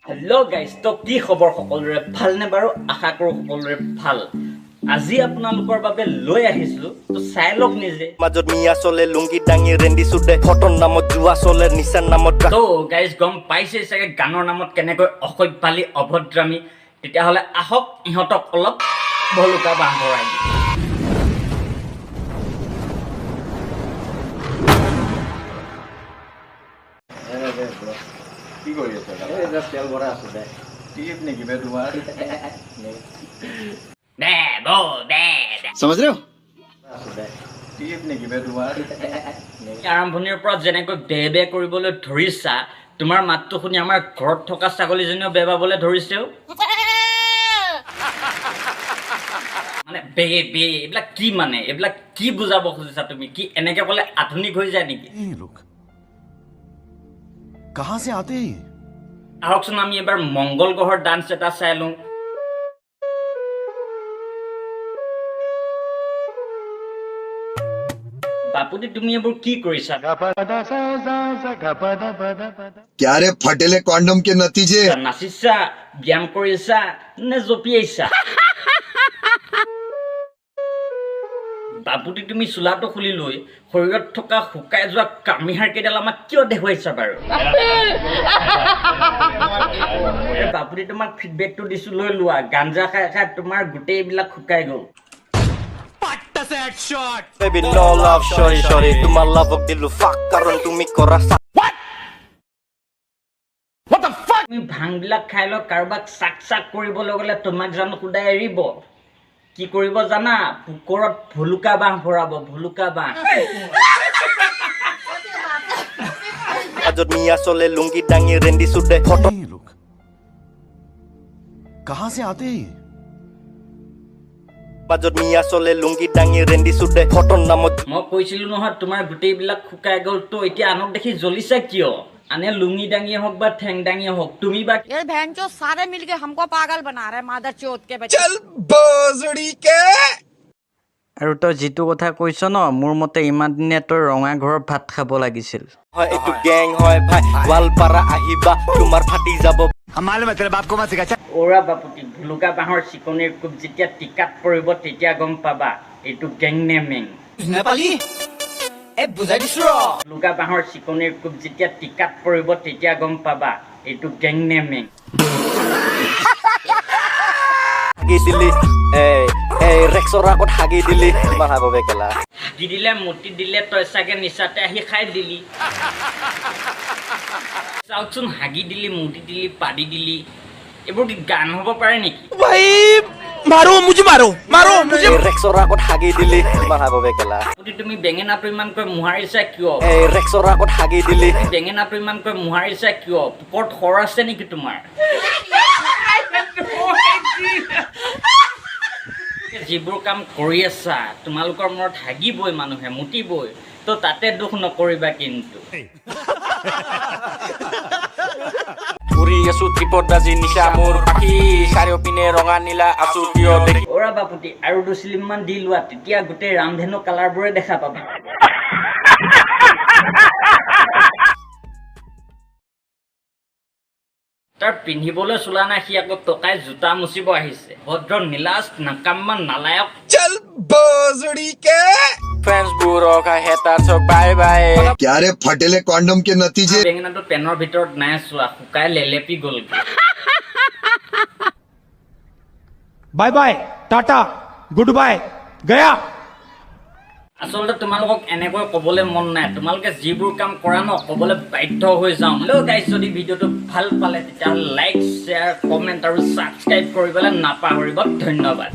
hello guys तो কি খবৰ সকলোৰে ভালনে বাৰু আশা কৰো সকলোৰে ভাল আজি আপোনালোকৰ বাবে লৈ আহিছো তো চাই লওক নিজে মাজত মিয়া চলে লুঙ্গি ডাঙি ৰেন্ডি সুদে ফটন নামত জুৱা চলে নিচান নামত তো গাইস গম পাইছে চাগে গানৰ নামত কেনেকৈ অসভ্যালি অভদ্ৰামী তেতিয়া হলে আহক ইহঁতক অলপ ভলুকা বান্ধ ভৰাই দিওঁ কি কৰি আছে এই জাস্ট তেল ভৰাই আছো দে টিপ নেকি বে তোমাৰ দে বো দে समझ रहे हो আছো দে টিপ নেকি বে তোমাৰ আৰম্ভণিৰ পৰা যেনেকৈ বেবে কৰিবলৈ ধৰিছা তোমাৰ মাতটো শুনি আমাৰ ঘৰত থকা ছাগলীজনীও বেবাবলৈ ধৰিছেও মানে বেবে এইবিলাক কি মানে এইবিলাক কি বুজাব খুজিছা তুমি কি এনেকে ক'লে আধুনিক হৈ যায় নেকি कहां से आते हैं আহকচোন আমি এবাৰ মংগল গ্ৰহৰ ডান্স এটা চাই লওঁ বাপুতি তুমি এইবোৰ কি কৰিছা क्या रे फटेले कॉन्डम के नतीजे নাচিছা ব্যায়াম কৰিছা নে জপিয়াইছা বাপুতি তুমি চোলাটো খুলি লৈ শৰীৰত থকা শুকাই যোৱা কামিহাৰ কেইডাল আমাক কিয় দেখুৱাইছা বাৰু বাপুতি তোমাক ফিডবেকটো দিছো লৈ লোৱা গাঞ্জা খাই খাই তোমাৰ গোটেইবিলাক শুকাই গ'ল baby no love sorry sorry তোমার লাভক দিলু ফাক কারণ তুমি করা তুমি ভাংবিলাক খাই লৈ কাৰোবাক চাক চাক কৰিবলৈ গ'লে তোমাক জানো খুদাই এৰিব কি কৰিব জানা পুকৰত ভুলুকা বাঁহ ভৰাব ভুলুকা বাঁহ মাজত মিয়া চলে লুঙ্গি ডাঙি ৰেন্ডি সুদে ফটন ये लोग कहां से आते हैं মাজত মিয়া চলে লুঙ্গি ডাঙি ৰেন্ডি সুদে ফটন নামত মই কৈছিলো নহয় তোমাৰ গোটেইবিলাক শুকাই গ'ল তো এতিয়া আনক দেখি জ্বলিছা কিয় আনে লুঙি ডাঙিয়ে হওক বা ঠেং ডাঙিয়ে হওক তুমি বা ये बहन चो सारे मिलके हमको पागल बना रहे मादर चोत के बच्चे আৰু তই যিটো কথা কৈছ ন মোৰ মতে ইমান দিনে তই ৰঙা ঘৰত ভাত খাব লাগিছিল হয় এটু গ্যাং হয় ভাই ওয়ালপাৰা আহিবা তোমাৰ ফাটি যাব ওৰা বাপুতি ভুলুকা বাঁহৰ চিকনিৰ কোব যেতিয়া টিকাত পৰিব তেতিয়া গম পাবা এইটো গেং নেমিং ভুলুকা বাঁহৰ চিকনিৰ কোব যেতিয়া টিকাত পৰিব তেতিয়া গম পাবা এইটো গেং নেমিং হাগি দিলি এই ৰেক্সৰ আগত হাগি দিলি তোমাৰ হাগো বেকেলা হাগি দিলে মুতি দিলে তই চাগে নিচাতে আহি খাই দিলি চাওকচোন হাগি দিলি মুতি দিলি পাদি দিলি এইবোৰ কি গান হ'ব পাৰে নেকি ৰেক্সৰ আগত হাগি দিলি তোমাৰ হাগো বেকেলা তুমি বেঙেনাটো ইমানকৈ মোহাৰিছা কিয় এই ৰেক্সৰ আগত হাগি দিলি বেঙেনাটো ইমানকৈ মোহাৰিছা কিয় পোকৰত খৰ আছে নেকি তোমাৰ যিবোৰ কাম কৰি আছা তোমালোকৰ মনত হাগিবই মানুহে মুতিবই তো তাতে দুখ নকৰিবা কিন্তু উৰি আছো ট্ৰিপত বাজি নিচা মোৰ পাখি চাৰিওপিনে ৰঙা নীলা আছো কিয় দেখি ওৰা বাপুতি আৰু 2 চিলিমমান দি লোৱা তেতিয়া গোটেই ৰামধেনু কালাৰবোৰে দেখা পাবা তাৰ পিন্ধিবলৈ চোলা নাই সি আকৌ টকাই জোতা মুচিব আহিছে ভদ্ৰ নীলাজ নাকাম্মা নালায়ক ফ্ৰেন্স বোৰক হেতাৰ চক বাই বাই क्या रे फटेले कॉन्डम के नतीजे বেঙেনাটো পেনৰ ভিতৰত নাই চোৱা শুকাই লেলেপি গ'লগৈ bye bye tata good bye गया আচলতে তোমালোকক এনেকৈ ক'বলৈ মন নাই তোমালোকে যিবোৰ কাম কৰা ন ক'বলৈ বাধ্য হৈ যাওঁ হেল্ল' গাইজ যদি ভিডিঅ'টো ভাল পালে তেতিয়াহ'লে লাইক শ্বেয়াৰ কমেণ্ট আৰু ছাবস্ক্ৰাইব কৰিবলৈ নাপাহৰিব ধন্যবাদ